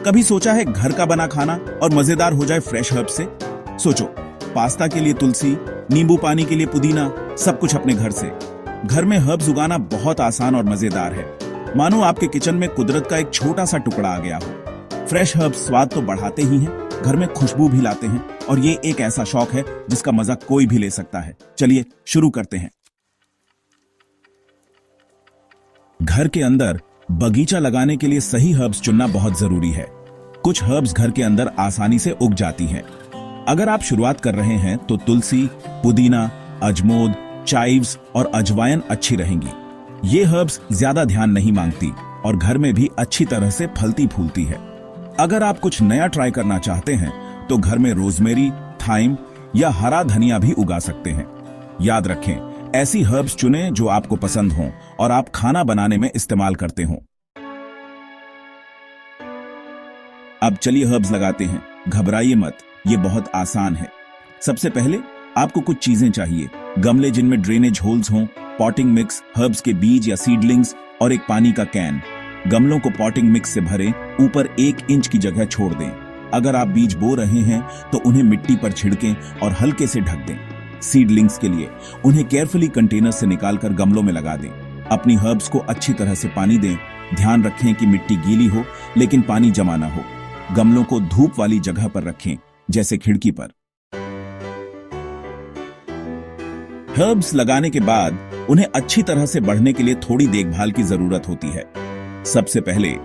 कभी सोचा है घर का बना खाना और मजेदार हो जाए फ्रेश हर्ब से? सोचो, पास्ता के लिए तुलसी, नींबू पानी के लिए पुदीना, सब कुछ अपने घर से। घर में हर्ब्स उगाना बहुत आसान और मजेदार है। मानो आपके किचन में कुदरत का एक छोटा सा टुकड़ा आ गया हो। फ्रेश हर्ब्स स्वाद तो बढ़ाते ही हैं, घर में खुशबू भी लाते हैं और ये एक ऐसा शौक है जिसका मजा कोई भी ले सकता है। चलिए शुरू करते हैं। घर के अंदर बगीचा लगाने के लिए सही हर्ब्स चुनना बहुत जरूरी है। कुछ हर्ब्स घर के अंदर आसानी से उग जाती हैं। अगर आप शुरुआत कर रहे हैं तो तुलसी, पुदीना, अजमोद, चाइव्स और अजवाइन अच्छी रहेंगी। ये हर्ब्स ज्यादा ध्यान नहीं मांगती और घर में भी अच्छी तरह से फलती फूलती है। अगर आप कुछ नया ट्राई करना चाहते हैं तो घर में रोजमेरी, थाइम या हरा धनिया भी उगा सकते हैं। याद रखें, ऐसी हर्ब्स चुनें जो आपको पसंद हों और आप खाना बनाने में इस्तेमाल करते हों। अब चलिए हर्ब्स लगाते हैं। घबराइए मत, ये बहुत आसान है। सबसे पहले आपको कुछ चीजें चाहिए। गमले जिनमें ड्रेनेज होल्स हों, पॉटिंग मिक्स, हर्ब्स के बीज या सीडलिंग्स और एक पानी का कैन। गमलों को पॉटिंग मिक्स से भरें, ऊपर 1 इंच की जगह छोड़ दें। अगर आप बीज बो रहे हैं तो उन्हें मिट्टी पर छिड़कें और हल्के से ढक दें। सीडलिंग्स के लिए उन्हें केयरफुली कंटेनर से निकालकर गमलों में लगा दें। अपनी हर्ब्स को अच्छी तरह से पानी दें। ध्यान रखें कि मिट्टी गीली हो लेकिन पानी जमा ना हो। गमलों को धूप वाली जगह पर रखें, जैसे खिड़की पर। हर्ब्स लगाने के बाद उन्हें अच्छी तरह से बढ़ने के लिए थोड़ी देखभाल की जरूरत होती है। सबसे पहले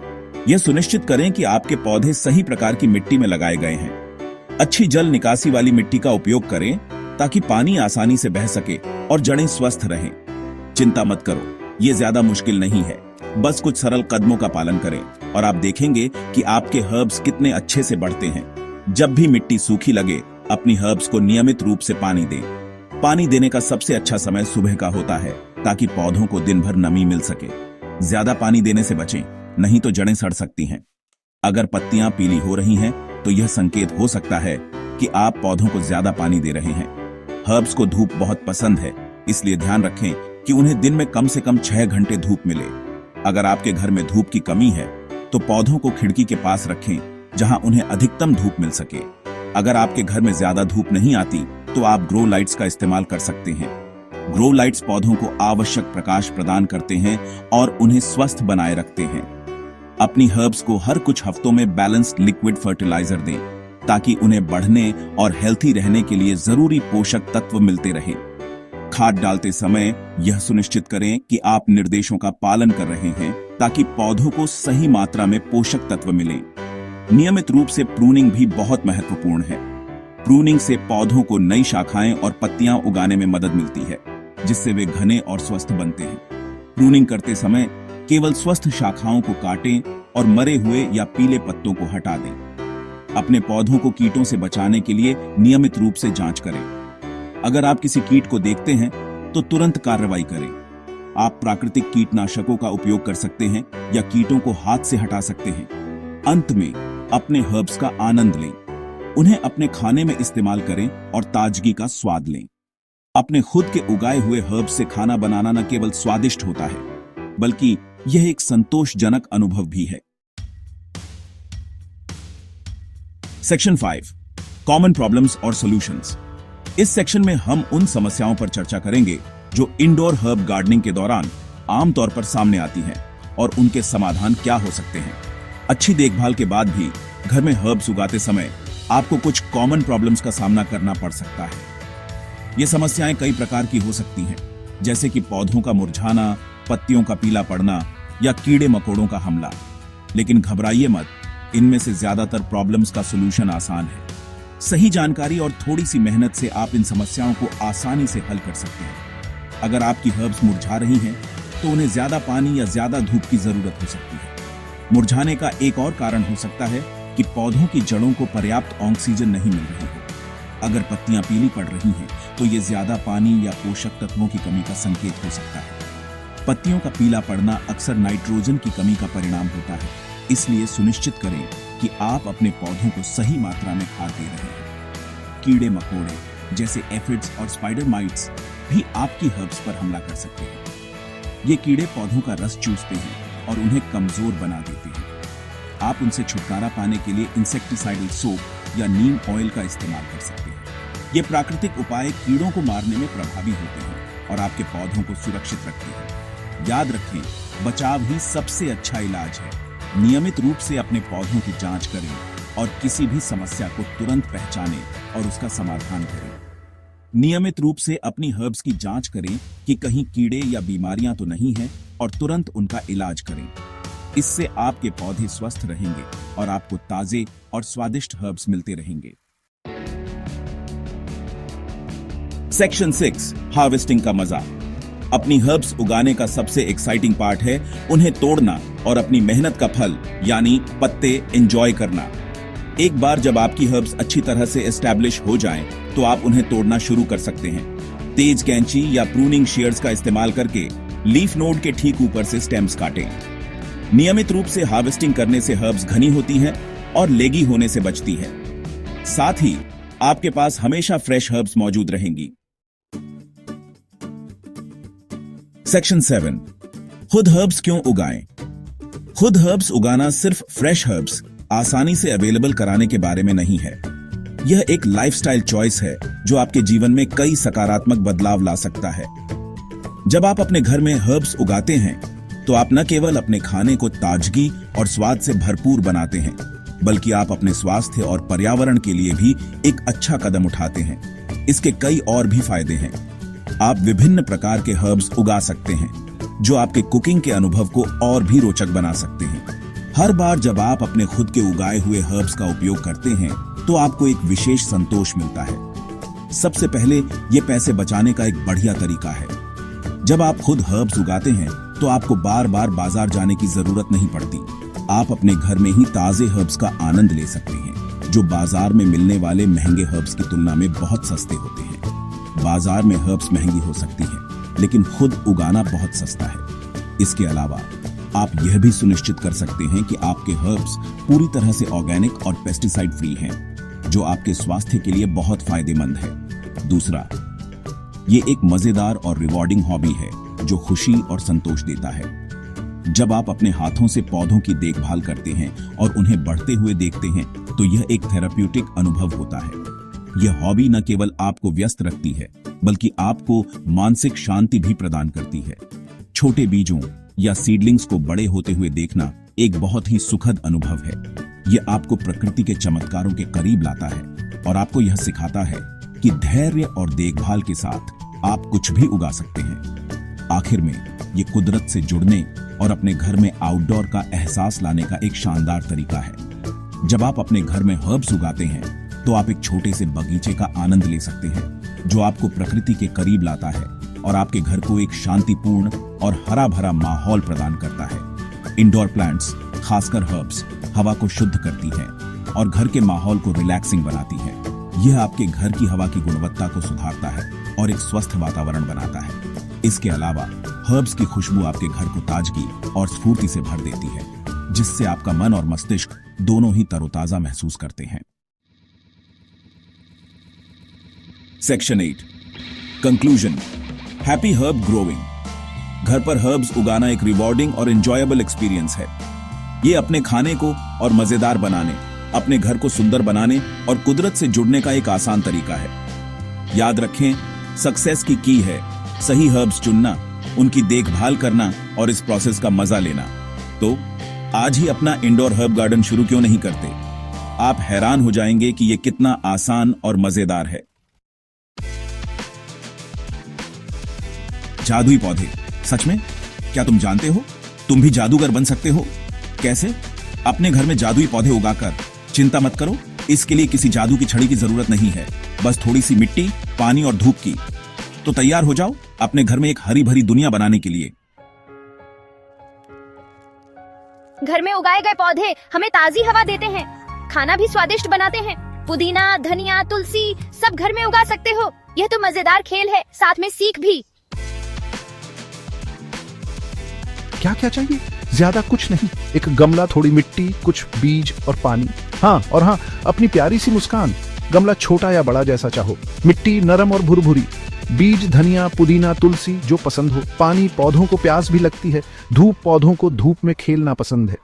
यह सुनिश्चित करें कि आपके पौधे सही प्रकार की मिट्टी में लगाए गए हैं। अच्छी जल निकासी वाली मिट्टी का उपयोग करें ताकि पानी आसानी से बह सके और जड़ें स्वस्थ रहें। चिंता मत करो, यह ज्यादा मुश्किल नहीं है। बस कुछ सरल कदमों का पालन करें और आप देखेंगे कि आपके हर्ब्स कितने अच्छे से बढ़ते हैं। जब भी मिट्टी सूखी लगे, अपनी हर्ब्स को नियमित रूप से पानी दें। पानी देने का सबसे अच्छा समय सुबह का होता है ताकि पौधों को दिन भर नमी मिल सके। ज्यादा पानी देने से बचें, नहीं तो जड़ें सड़ सकती हैं। अगर पत्तियां पीली हो रही हैं तो यह संकेत हो सकता है कि आप पौधों को ज्यादा पानी दे रहे हैं। हर्ब्स को धूप बहुत पसंद है, इसलिए ध्यान रखें कि उन्हें दिन में कम से कम 6 घंटे धूप मिले। अगर आपके घर में धूप की कमी है तो पौधों को खिड़की के पास रखें, जहां उन्हें अधिकतम धूप मिल सके। अगर आपके घर में ज्यादा धूप नहीं आती तो आप ग्रो लाइट्स का इस्तेमाल कर सकते हैं। ग्रो लाइट्स पौधों को आवश्यक प्रकाश प्रदान करते हैं और उन्हें स्वस्थ बनाए रखते हैं। अपनी हर्ब्स को हर कुछ हफ्तों में बैलेंस्ड लिक्विड फर्टिलाइजर दें ताकि उन्हें बढ़ने और हेल्थी रहने के लिए जरूरी पोषक तत्व मिलते रहें। खाद डालते समय यह सुनिश्चित करें कि आप निर्देशों का पालन कर रहे हैं ताकि पौधों को सही मात्रा में पोषक तत्व मिलें। नियमित रूप से प्रूनिंग भी बहुत महत्वपूर्ण है। प्रूनिंग से पौधों को नई शाखाएं और पत्तियां उगाने में मदद मिलती है, जिससे वे घने और स्वस्थ बनते हैं। प्रूनिंग करते समय केवल स्वस्थ शाखाओं को काटें और मरे हुए या पीले पत्तों को हटा दें। अपने पौधों को कीटों से बचाने के लिए नियमित रूप से जांच करें। अगर आप किसी कीट को देखते हैं तो तुरंत कार्रवाई करें। आप प्राकृतिक कीटनाशकों का उपयोग कर सकते हैं या कीटों को हाथ से हटा सकते हैं। अंत में अपने हर्ब्स का आनंद लें। उन्हें अपने खाने में इस्तेमाल करें और ताजगी का स्वाद लें। अपने खुद के उगाए हुए हर्ब्स से खाना बनाना न केवल स्वादिष्ट होता है, बल्कि यह एक संतोषजनक अनुभव भी है। सेक्शन 5, कॉमन प्रॉब्लम्स और सॉल्यूशंस। इस सेक्शन में हम उन समस्याओं पर चर्चा करेंगे जो इंडोर हर्ब गार्डनिंग के दौरान आमतौर पर सामने आती हैं और उनके समाधान क्या हो सकते हैं। अच्छी देखभाल के बाद भी घर में हर्ब्स उगाते समय आपको कुछ कॉमन प्रॉब्लम्स का सामना करना पड़ सकता है। ये समस्याएं कई प्रकार की हो सकती हैं, जैसे कि पौधों का मुरझाना, पत्तियों का पीला पड़ना या कीड़े मकोड़ों का हमला। लेकिन घबराइए मत, इनमें से ज्यादातर प्रॉब्लम्स का सॉल्यूशन आसान है। सही जानकारी और थोड़ी सी मेहनत से आप इन समस्याओं को आसानी से हल कर सकते हैं। अगर आपकी हर्ब्स मुरझा रही हैं तो उन्हें ज्यादा पानी या ज्यादा धूप की जरूरत हो सकती है। मुरझाने का एक और कारण हो सकता है कि पौधों की जड़ों को पर्याप्त ऑक्सीजन नहीं मिल रही है। अगर पत्तियां पीली पड़ रही हैं तो ये ज्यादा पानी या पोषक तत्वों की कमी का संकेत हो सकता है। पत्तियों का पीला पड़ना अक्सर नाइट्रोजन की कमी का परिणाम होता है, इसलिए सुनिश्चित करें कि आप अपने पौधों को सही मात्रा में खाद दे रहे हैं। कीड़े मकोड़े जैसे एफिड्स और स्पाइडर माइट्स भी आपकी हर्ब्स पर हमला कर सकते हैं। ये कीड़े पौधों का रस चूसते हैं और उन्हें कमजोर बना देते हैं। आप उनसे छुटकारा पाने के लिए इंसेक्टिसाइडल सोप या नीम ऑयल का इस्तेमाल कर सकते हैं। ये प्राकृतिक उपाय कीड़ों को मारने में प्रभावी होते हैं और आपके पौधों को सुरक्षित रखते हैं। याद रखें, बचाव ही सबसे अच्छा इलाज है। नियमित रूप से अपने पौधों की जांच करें और किसी भी समस्या को तुरंत पहचानें और उसका समाधान करें। नियमित रूप से अपनी हर्ब्स की जांच करें कि कहीं कीड़े या बीमारियां तो नहीं हैं और तुरंत उनका इलाज करें। इससे आपके पौधे स्वस्थ रहेंगे और आपको ताजे और स्वादिष्ट हर्ब्स मिलते रहेंगे। सेक्शन 6, हार्वेस्टिंग का मजा। अपनी हर्ब्स उगाने का सबसे एक्साइटिंग पार्ट है उन्हें तोड़ना और अपनी मेहनत का फल यानी पत्ते एंजॉय करना। एक बार जब आपकी हर्ब्स अच्छी तरह से एस्टैब्लिश हो जाएं, तो आप उन्हें तोड़ना शुरू कर सकते हैं। तेज कैंची या प्रूनिंग शेयर्स का इस्तेमाल करके लीफ नोड के ठीक ऊपर से स्टेम्स काटें। नियमित रूप से हार्वेस्टिंग करने से हर्ब्स घनी होती हैं और लेगी होने से बचती है। साथ ही आपके पास हमेशा फ्रेश हर्ब्स मौजूद रहेंगी। सेक्शन 7, खुद हर्ब्स क्यों उगाएं? खुद हर्ब्स उगाना सिर्फ फ्रेश हर्ब्स आसानी से अवेलेबल कराने के बारे में नहीं है। यह एक लाइफस्टाइल चॉइस है जो आपके जीवन में कई सकारात्मक बदलाव ला सकता है। जब आप अपने घर में हर्ब्स उगाते हैं तो आप न केवल अपने खाने को ताजगी और स्वाद से भरपूर बनाते हैं, बल्कि आप अपने स्वास्थ्य और पर्यावरण के लिए भी एक अच्छा कदम उठाते हैं। इसके कई और भी फायदे हैं। आप विभिन्न प्रकार के हर्ब्स उगा सकते हैं जो आपके कुकिंग के अनुभव को और भी रोचक बना सकते हैं। हर बार जब आप अपने खुद के उगाए हुए हर्ब्स का उपयोग करते हैं तो आपको एक विशेष संतोष मिलता है। सबसे पहले ये पैसे बचाने का एक बढ़िया तरीका है। जब आप खुद हर्ब्स उगाते हैं तो आपको बार बार बाजार जाने की जरूरत नहीं पड़ती। आप अपने घर में ही ताजे हर्ब्स का आनंद ले सकते हैं, जो बाजार में मिलने वाले महंगे हर्ब्स की तुलना में बहुत सस्ते होते हैं। बाजार में हर्ब्स महंगी हो सकती हैं, लेकिन खुद उगाना बहुत सस्ता है। इसके अलावा आप यह भी सुनिश्चित कर सकते हैं कि आपके हर्ब्स पूरी तरह से ऑर्गेनिक और पेस्टिसाइड फ्री हैं, जो आपके स्वास्थ्य के लिए बहुत फायदेमंद है। दूसरा, ये एक मजेदार और रिवॉर्डिंग हॉबी है जो खुशी और संतोष देता है। जब आप अपने हाथों से पौधों की देखभाल करते हैं और उन्हें बढ़ते हुए देखते हैं तो यह एक थेराप्यूटिक अनुभव होता है। यह हॉबी न केवल आपको व्यस्त रखती है, बल्कि आपको मानसिक शांति भी प्रदान करती है। छोटे बीजों या सीडलिंग्स को बड़े होते हुए देखना एक बहुत ही सुखद अनुभव है। यह आपको प्रकृति के चमत्कारों के करीब लाता है और आपको यह सिखाता है कि धैर्य और देखभाल के साथ आप कुछ भी उगा सकते हैं। आखिर में ये कुदरत से जुड़ने और अपने घर में आउटडोर का एहसास लाने का एक शानदार तरीका है। जब आप अपने घर में हर्ब्स उगाते हैं तो आप एक छोटे से बगीचे का आनंद ले सकते हैं, जो आपको प्रकृति के करीब लाता है और आपके घर को एक शांतिपूर्ण और हरा भरा माहौल प्रदान करता है। इंडोर प्लांट्स, खासकर हर्ब्स, हवा को शुद्ध करती है और घर के माहौल को रिलैक्सिंग बनाती है। यह आपके घर की हवा की गुणवत्ता को सुधारता है और एक स्वस्थ वातावरण बनाता है। इसके अलावा हर्ब्स की खुशबू आपके घर को ताजगी और स्फूर्ति से भर देती है, जिससे आपका मन और मस्तिष्क दोनों ही तरोताजा महसूस करते हैं। Section 8, conclusion. Happy herb growing. घर पर हर्ब्स उगाना एक रिवॉर्डिंग और एंजॉयबल एक्सपीरियंस है। ये अपने खाने को और मजेदार बनाने, अपने घर को सुंदर बनाने और कुदरत से जुड़ने का एक आसान तरीका है। याद रखें, सक्सेस की की है सही हर्ब्स चुनना, उनकी देखभाल करना और इस प्रोसेस का मजा लेना। तो आज ही अपना इंडोर हर्ब गार्डन शुरू क्यों नहीं करते? आप हैरान हो जाएंगे कि यह कितना आसान और मजेदार है। जादुई पौधे, सच में? क्या तुम जानते हो तुम भी जादूगर बन सकते हो? कैसे? अपने घर में जादुई पौधे उगाकर चिंता मत करो, इसके लिए किसी जादू की छड़ी की जरूरत नहीं है। बस थोड़ी सी मिट्टी, पानी और धूप की। तो तैयार हो जाओ अपने घर में एक हरी भरी दुनिया बनाने के लिए। घर में उगाए गए पौधे हमें ताजी हवा देते हैं, खाना भी स्वादिष्ट बनाते हैं। पुदीना, धनिया, तुलसी सब घर में उगा सकते हो। यह तो मजेदार खेल है, साथ में सीख भी। क्या क्या चाहिए? ज्यादा कुछ नहीं, एक गमला, थोड़ी मिट्टी, कुछ बीज और पानी। हाँ, अपनी प्यारी सी मुस्कान। गमला छोटा या बड़ा जैसा चाहो। मिट्टी नरम और भुरभुरी। बीज धनिया, पुदीना, तुलसी जो पसंद हो। पानी, पौधों को प्यास भी लगती है। धूप, पौधों को धूप में खेलना पसंद है।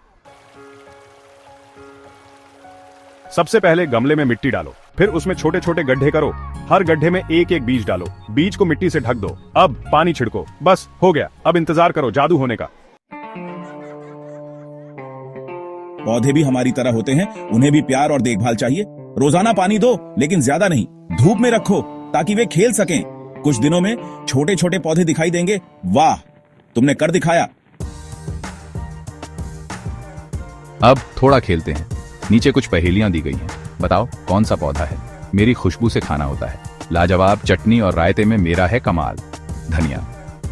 सबसे पहले गमले में मिट्टी डालो, फिर उसमें छोटे छोटे गड्ढे करो। हर गड्ढे में एक एक बीज डालो, बीज को मिट्टी से ढक दो। अब पानी छिड़को, बस हो गया। अब इंतजार करो जादू होने का। पौधे भी हमारी तरह होते हैं, उन्हें भी प्यार और देखभाल चाहिए। रोजाना पानी दो, लेकिन ज्यादा नहीं। धूप में रखो ताकि वे खेल सकें। कुछ दिनों में छोटे छोटे पौधे दिखाई देंगे। वाह, तुमने कर दिखाया। अब थोड़ा खेलते हैं। नीचे कुछ पहेलियां दी गई हैं। बताओ कौन सा पौधा है? मेरी खुशबू से खाना होता है। लाजवाब चटनी और रायते में मेरा है कमाल। धनिया।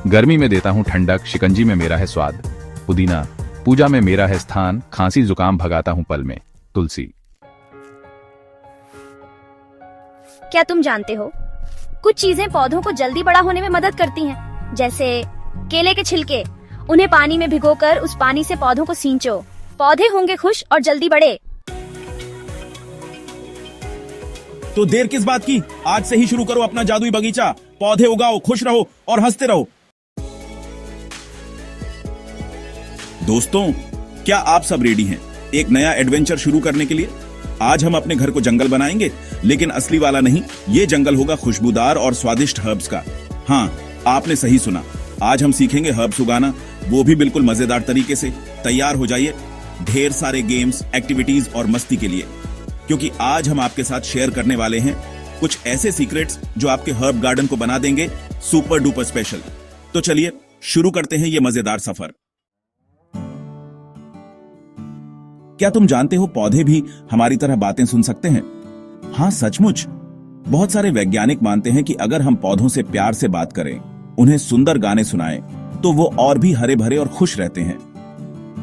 गर्मी में देता हूं ठंडक, शिकंजी में मेरा है स्वाद। पुदीना। पूजा में मेरा है स्थान, खांसी जुकाम भगाता हूं पल में। तुलसी। क्या तुम जानते हो, कुछ चीजें पौधों को जल्दी बड़ा होने में मदद करती हैं, जैसे केले के छिलके। उन्हें पानी में भिगोकर उस पानी से पौधों को सींचो। पौधे होंगे खुश और जल्दी बड़े। तो देर किस बात की, आज से ही शुरू करो अपना जादुई बगीचा। पौधे उगाओ, खुश रहो और हंसते रहो। दोस्तों, क्या आप सब रेडी हैं एक नया एडवेंचर शुरू करने के लिए? आज हम अपने घर को जंगल बनाएंगे, लेकिन असली वाला नहीं। ये जंगल होगा खुशबूदार और स्वादिष्ट हर्ब्स का। हाँ, आपने सही सुना। आज हम सीखेंगे हर्ब्स उगाना, वो भी बिल्कुल मजेदार तरीके से। तैयार हो जाइए ढेर सारे गेम्स, एक्टिविटीज और मस्ती के लिए, क्योंकि आज हम आपके साथ शेयर करने वाले हैं कुछ ऐसे सीक्रेट्स जो आपके हर्ब गार्डन को बना देंगे सुपर डुपर स्पेशल। तो चलिए शुरू करते हैं ये मजेदार सफर। क्या तुम जानते हो पौधे भी हमारी तरह बातें सुन सकते हैं? हाँ, सचमुच। बहुत सारे वैज्ञानिक मानते हैं कि अगर हम पौधों से प्यार से बात करें, उन्हें सुंदर गाने सुनाएं, तो वो और भी हरे भरे और खुश रहते हैं।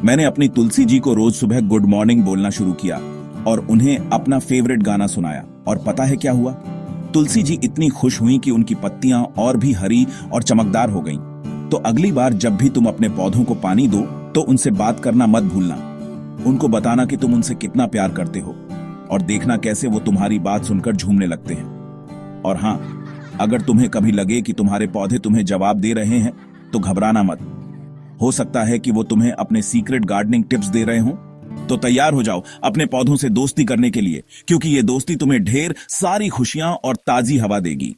मैंने अपनी तुलसी जी को रोज सुबह गुड मॉर्निंग बोलना शुरू किया और उन्हें अपना फेवरेट गाना सुनाया, और पता है क्या हुआ? तुलसी जी इतनी खुश हुई कि उनकी पत्तियां और भी हरी और चमकदार हो गईं। तो अगली बार जब भी तुम अपने पौधों को पानी दो, तो उनसे बात करना मत भूलना। उनको बताना कि तुम उनसे कितना प्यार करते हो, और देखना कैसे वो तुम्हारी बात सुनकर झूमने लगते हैं। और हाँ, अगर तुम्हें कभी लगे कि तुम्हारे पौधे तुम्हें जवाब दे रहे हैं, तो घबराना मत। हो सकता है कि वो तुम्हें अपने सीक्रेट गार्डनिंग टिप्स दे रहे हों। तो तैयार हो जाओ अपने पौधों से दोस्ती करने के लिए, क्योंकि ये दोस्ती तुम्हें ढेर सारी खुशियां और ताजी हवा देगी।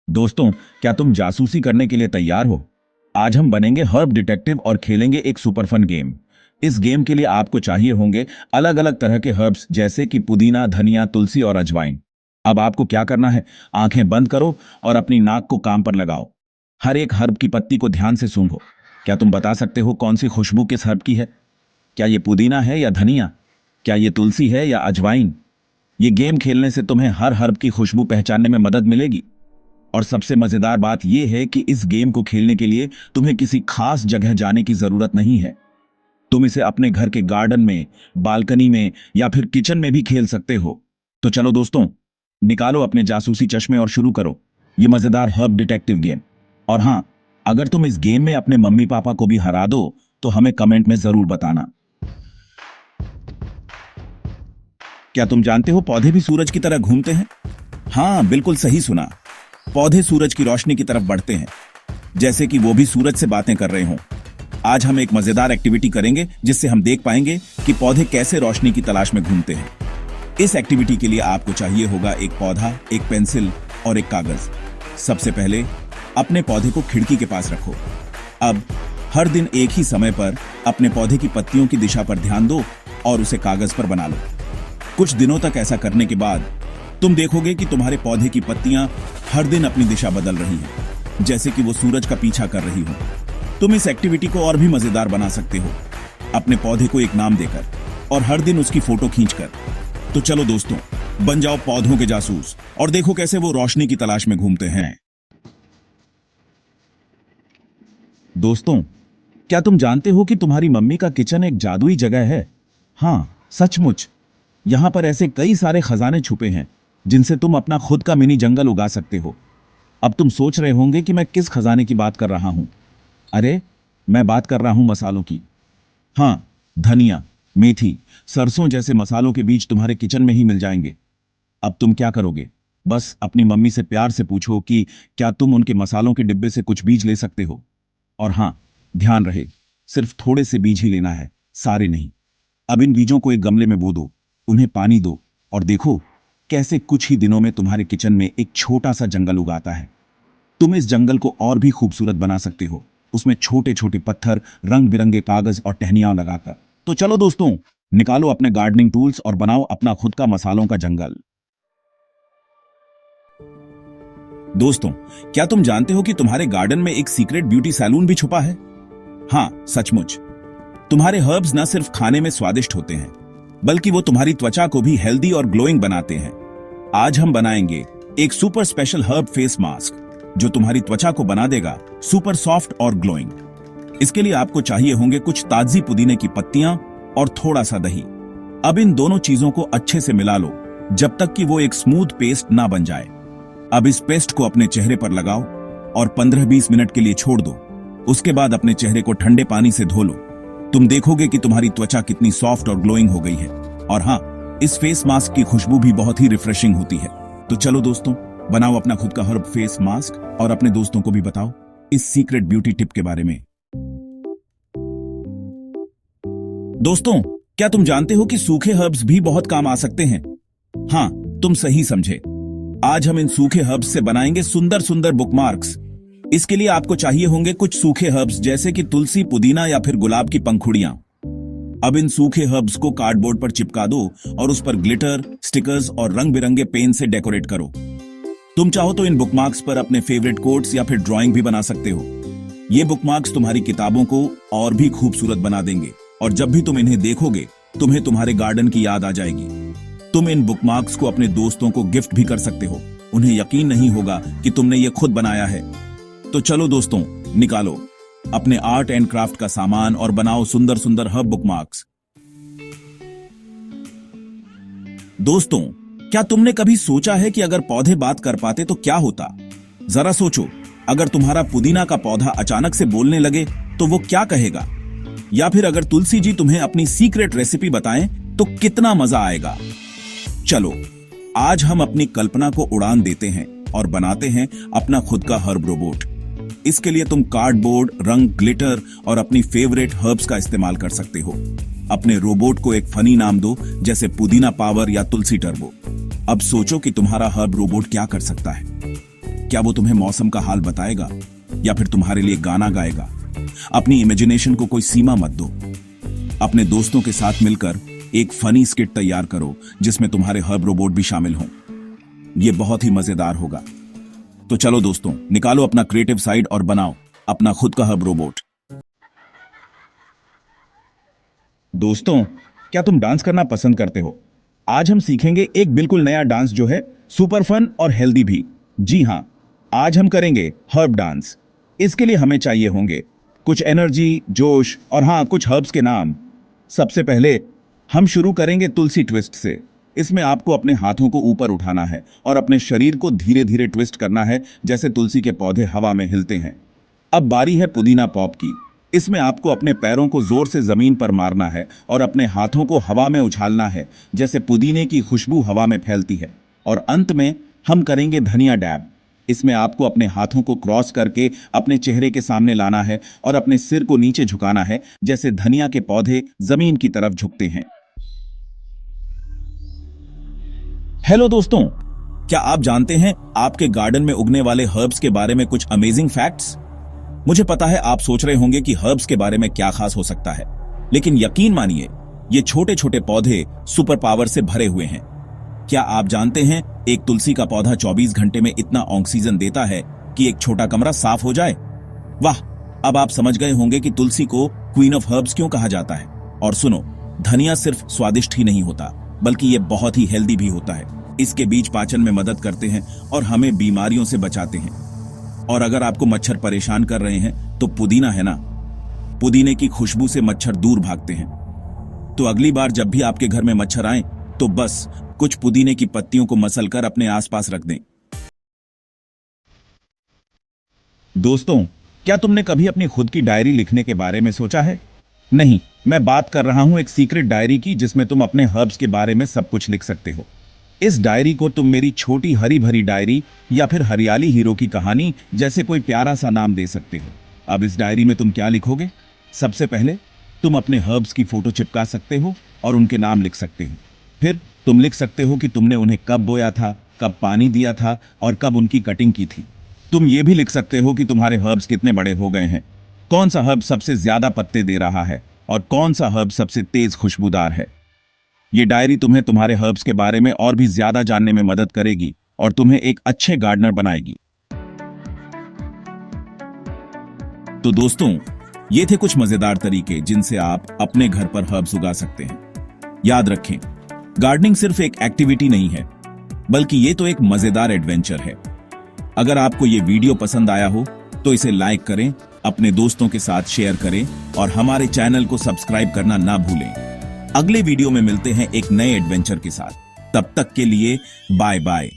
दोस्तों, क्या तुम जासूसी करने के लिए तैयार हो? आज हम बनेंगे हर्ब डिटेक्टिव और खेलेंगे एक सुपर फन गेम। इस गेम के लिए आपको चाहिए होंगे अलग अलग तरह के हर्ब्स, जैसे कि पुदीना, धनिया, तुलसी और अजवाइन। अब आपको क्या करना है, आंखें बंद करो और अपनी नाक को काम पर लगाओ। हर एक हर्ब की पत्ती को ध्यान से सूंघो। क्या तुम बता सकते हो कौन सी खुशबू किस हर्ब की है? क्या ये पुदीना है या धनिया? क्या ये तुलसी है या अजवाइन? ये गेम खेलने से तुम्हें हर हर्ब की खुशबू पहचानने में मदद मिलेगी। और सबसे मजेदार बात यह है कि इस गेम को खेलने के लिए तुम्हें किसी खास जगह जाने की जरूरत नहीं है। तुम इसे अपने घर के गार्डन में, बालकनी में या फिर किचन में भी खेल सकते हो। तो चलो दोस्तों, निकालो अपने जासूसी चश्मे और शुरू करो ये मजेदार हर्ब डिटेक्टिव गेम। और हाँ, अगर तुम इस गेम में अपने मम्मी पापा को भी हरा दो, तो हमें कमेंट में जरूर बताना। क्या तुम जानते हो पौधे भी सूरज की तरह घूमते हैं? हाँ, बिल्कुल सही सुना। पौधे सूरज की रोशनी की तरफ बढ़ते हैं, जैसे कि वो भी सूरज से बातें कर रहे हों। आज हम एक मजेदार एक्टिविटी करेंगे जिससे हम देख पाएंगे कि पौधे कैसे रोशनी की तलाश में घूमते हैं। इस एक्टिविटी के लिए आपको चाहिए होगा एक पौधा, एक पेंसिल और एक कागज। सबसे पहले अपने पौधे को खिड़की के पास रखो। अब हर दिन एक ही समय पर अपने पौधे की पत्तियों की दिशा पर ध्यान दो और उसे कागज पर बना लो। कुछ दिनों तक ऐसा करने के बाद तुम देखोगे कि तुम्हारे पौधे की पत्तियां हर दिन अपनी दिशा बदल रही हैं, जैसे कि वो सूरज का पीछा कर रही हो। तुम इस एक्टिविटी को और भी मजेदार बना सकते हो, अपने पौधे को एक नाम देकर और हर दिन उसकी फोटो खींचकर। तो चलो दोस्तों, बन जाओ पौधों के जासूस और देखो कैसे वो रोशनी की तलाश में घूमते हैं। दोस्तों, क्या तुम जानते हो कि तुम्हारी मम्मी का किचन एक जादुई जगह है? हाँ, सचमुच। यहां पर ऐसे कई सारे खजाने छुपे हैं जिनसे तुम अपना खुद का मिनी जंगल उगा सकते हो। अब तुम सोच रहे होंगे कि मैं किस खजाने की बात कर रहा हूं। अरे, मैं बात कर रहा हूं मसालों की। हाँ, धनिया, मेथी, सरसों जैसे मसालों के बीज तुम्हारे किचन में ही मिल जाएंगे। अब तुम क्या करोगे? बस अपनी मम्मी से प्यार से पूछो कि क्या तुम उनके मसालों के डिब्बे से कुछ बीज ले सकते हो। और हाँ, ध्यान रहे, सिर्फ थोड़े से बीज ही लेना है, सारे नहीं। अब इन बीजों को एक गमले में बो दो, उन्हें पानी दो और देखो कैसे कुछ ही दिनों में तुम्हारे किचन में एक छोटा सा जंगल उगाता है। तुम इस जंगल को और भी खूबसूरत बना सकते हो, उसमें छोटे छोटे पत्थर, रंग बिरंगे कागज और टहनियां लगाकर। तो चलो दोस्तों, निकालो अपने गार्डनिंग टूल्स और बनाओ अपना खुद का मसालों का जंगल। दोस्तों, क्या तुम जानते हो कि तुम्हारे गार्डन में एक सीक्रेट ब्यूटी सैलून भी छुपा है? हाँ, सचमुच। तुम्हारे हर्ब्स न सिर्फ खाने में स्वादिष्ट होते हैं, बल्कि वो तुम्हारी त्वचा को भी हेल्दी और ग्लोइंग बनाते हैं। आज हम बनाएंगे एक super special herb face mask जो तुम्हारी त्वचा को बना देगा सुपर सॉफ्ट और ग्लोइंग। इसके लिए आपको चाहिए होंगे कुछ ताजी पुदीने की पत्तियां और थोड़ा सा दही। अब इन दोनों चीजों को अच्छे से मिला लो जब तक कि वो एक स्मूथ पेस्ट ना बन जाए। अब इस पेस्ट को अपने चेहरे पर लगाओ और 15-20 मिनट के लिए छोड़ दो। उसके बाद अपने चेहरे को ठंडे पानी से धो लो। तुम देखोगे कि तुम्हारी त्वचा कितनी सॉफ्ट और ग्लोइंग हो गई है। और हाँ, इस फेस मास्क की खुशबू भी बहुत ही रिफ्रेशिंग होती है। तो चलो दोस्तों, बनाओ अपना खुद का हर्ब फेस मास्क और अपने दोस्तों को भी बताओ इस सीक्रेट ब्यूटी टिप के बारे में। दोस्तों, क्या तुम जानते हो कि सूखे हर्ब्स भी बहुत काम आ सकते हैं? हाँ, तुम सही समझे। आज हम इन सूखे हर्ब्स से बनाएंगे सुंदर सुंदर बुकमार्क्स। इसके लिए आपको चाहिए होंगे कुछ सूखे हर्ब्स जैसे कि तुलसी, पुदीना या फिर गुलाब की पंखुड़ियां। अब इन सूखे हर्ब्स को कार्डबोर्ड पर चिपका दो और उस पर ग्लिटर, स्टिकर्स और रंग बिरंगे पेन से डेकोरेट करो। तुम चाहो तो इन बुकमार्क्स पर अपने फेवरेट कोट्स या फिर ड्राइंग भी बना सकते हो। ये बुकमार्क्स तुम्हारी किताबों को और भी खूबसूरत बना देंगे और जब भी तुम इन्हें देखोगे तुम्हें तुम्हारे गार्डन की याद आ जाएगी। तुम इन बुकमार्क्स को अपने दोस्तों को गिफ्ट भी कर सकते हो। उन्हें यकीन नहीं होगा कि तुमने ये खुद बनाया है। तो चलो दोस्तों, निकालो अपने आर्ट एंड क्राफ्ट का सामान और बनाओ सुंदर सुंदर हर्ब बुकमार्क्स। दोस्तों, क्या तुमने कभी सोचा है कि अगर पौधे बात कर पाते तो क्या होता? जरा सोचो, अगर तुम्हारा पुदीना का पौधा अचानक से बोलने लगे तो वो क्या कहेगा? या फिर अगर तुलसी जी तुम्हें अपनी सीक्रेट रेसिपी बताएं तो कितना मजा आएगा। चलो, आज हम अपनी कल्पना को उड़ान देते हैं और बनाते हैं अपना खुद का हर्ब रोबोट। इसके लिए तुम कार्डबोर्ड, रंग, ग्लिटर और अपनी फेवरेट हर्ब्स का इस्तेमाल कर सकते हो। अपने रोबोट को एक फनी नाम दो, जैसे पुदीना पावर या तुलसी टर्बो। अब सोचो कि तुम्हारा हर्ब रोबोट क्या कर सकता है। क्या वो तुम्हें मौसम का हाल बताएगा या फिर तुम्हारे लिए गाना गाएगा? अपनी इमेजिनेशन को कोई सीमा मत दो। अपने दोस्तों के साथ मिलकर एक फनी स्किट तैयार करो जिसमें तुम्हारे हर्ब रोबोट भी शामिल हों। यह बहुत ही मजेदार होगा। तो चलो दोस्तों, निकालो अपना क्रिएटिव साइड और बनाओ अपना खुद का हर्ब रोबोट। दोस्तों, क्या तुम डांस करना पसंद करते हो? आज हम सीखेंगे एक बिल्कुल नया डांस जो है सुपर फन और हेल्दी भी। जी हाँ, आज हम करेंगे हर्ब डांस। इसके लिए हमें चाहिए होंगे कुछ एनर्जी, जोश और हाँ, कुछ हर्ब्स के नाम। सबसे पहले हम शुरू करेंगे तुलसी ट्विस्ट से। इसमें आपको अपने हाथों को ऊपर उठाना है और अपने शरीर को धीरे धीरे ट्विस्ट करना है, जैसे तुलसी के पौधे हवा में हिलते हैं। अब बारी है पुदीना पॉप की। इसमें आपको अपने पैरों को जोर से जमीन पर मारना है और अपने हाथों को हवा में उछालना है, जैसे पुदीने की खुशबू हवा में फैलती है। और अंत में हम करेंगे धनिया डैब। इसमें आपको अपने हाथों को क्रॉस करके अपने चेहरे के सामने लाना है और अपने सिर को नीचे झुकाना है, जैसे धनिया के पौधे जमीन की तरफ झुकते हैं। हेलो दोस्तों, क्या आप जानते हैं आपके गार्डन में उगने वाले हर्ब्स के बारे में कुछ अमेजिंग फैक्ट्स? मुझे पता है आप सोच रहे होंगे कि हर्ब्स के बारे में क्या खास हो सकता है, लेकिन यकीन मानिए ये छोटे छोटे पौधे सुपर पावर से भरे हुए हैं। क्या आप जानते हैं एक तुलसी का पौधा 24 घंटे में इतना ऑक्सीजन देता है कि एक छोटा कमरा साफ हो जाए? वाह, अब आप समझ गए होंगे कि तुलसी को क्वीन ऑफ हर्ब्स क्यों कहा जाता है। और सुनो, धनिया सिर्फ स्वादिष्ट ही नहीं होता, बल्कि ये बहुत ही हेल्दी भी होता है। इसके बीज पाचन में मदद करते हैं और हमें बीमारियों से बचाते हैं। और अगर आपको मच्छर परेशान कर रहे हैं तो पुदीना है ना, पुदीने की खुशबू से मच्छर दूर भागते हैं। तो अगली बार जब भी आपके घर में मच्छर आए तो बस कुछ पुदीने की पत्तियों को मसलकर अपने आसपास रख दें। दोस्तों, क्या तुमने कभी अपनी खुद की डायरी लिखने के बारे में सोचा है? नहीं, मैं बात कर रहा हूं एक सीक्रेट डायरी की, जिसमें तुम अपने हर्ब्स के बारे में सब कुछ लिख सकते हो। इस डायरी को तुम मेरी छोटी हरी भरी डायरी या फिर हरियाली हीरो की कहानी जैसे कोई प्यारा सा नाम दे सकते हो। अब इस डायरी में तुम क्या लिखोगे? सबसे पहले तुम अपने हर्ब्स की फोटो चिपका सकते हो और उनके नाम लिख सकते हो। फिर तुम लिख सकते हो कि तुमने उन्हें कब बोया था, कब पानी दिया था और कब उनकी कटिंग की थी। तुम ये भी लिख सकते हो कि तुम्हारे हर्ब्स कितने बड़े हो गए हैं, कौन सा हर्ब सबसे ज्यादा पत्ते दे रहा है और कौन सा हर्ब सबसे तेज खुशबूदार है। ये डायरी तुम्हें तुम्हारे हर्ब्स के बारे में और भी ज्यादा जानने में मदद करेगी और तुम्हें एक अच्छे गार्डनर बनाएगी। तो दोस्तों, ये थे कुछ मजेदार तरीके जिनसे आप अपने घर पर हर्ब्स उगा सकते हैं। याद रखें, गार्डनिंग सिर्फ एक एक्टिविटी नहीं है, बल्कि ये तो एक मजेदार एडवेंचर है। अगर आपको ये वीडियो पसंद आया हो तो इसे लाइक करें, अपने दोस्तों के साथ शेयर करें और हमारे चैनल को सब्सक्राइब करना ना भूलें। अगले वीडियो में मिलते हैं एक नए एडवेंचर के साथ। तब तक के लिए बाय बाय।